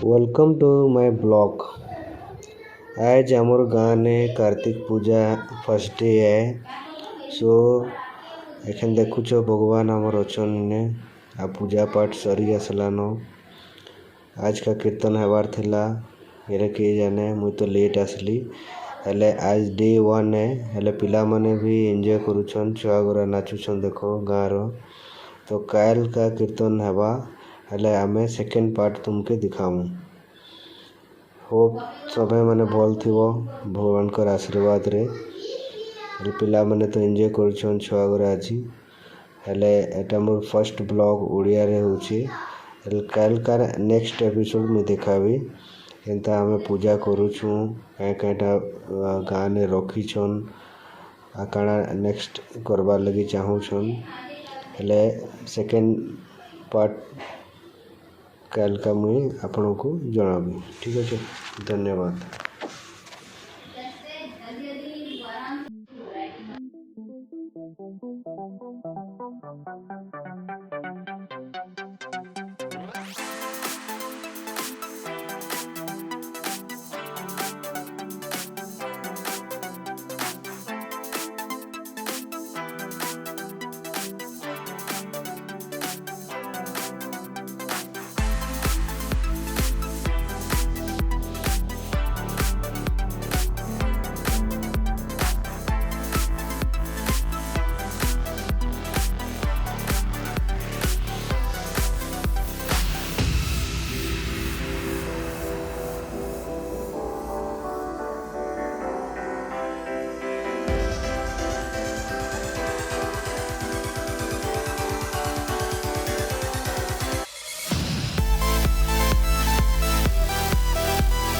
Welcome to my blog. आज आमर गाँव ने कार्तिक पूजा फर्स्ट डे है। सो एखन देखुच भगवान आमर अचन ने आ पूजा पाठ सरी आसलान। आज का कीर्तन हबार थिला हेले के जाने मुई तो लेट आसली हेले आज डे 1 है हेले पिला माने भी एंजॉय करूछन। छुआ गुरा नाचुछन देखो गाँव रो। तो काल का कीर्तन हबा हेले आमे सेकेंड पार्ट तुमके दिखामु। होप सबै माने भल थिबो भगवान कर आशीर्वाद रे। पिला माने तो एंजॉय करूछन छुआ गुरा आज हेले एटा मोर फर्स्ट ब्लॉग ओडिया रे होची। हेले काल का नेक्स्ट एपिसोड में देखाबी एंता आमे पूजा करूछु काटा गाँव ने रखीछन आ काना नेक्स्ट करबा लगी चाहूछन हेले सेकेंड पार्ट काल का मुई आपन को जणाबी। ठीक है, धन्यवाद।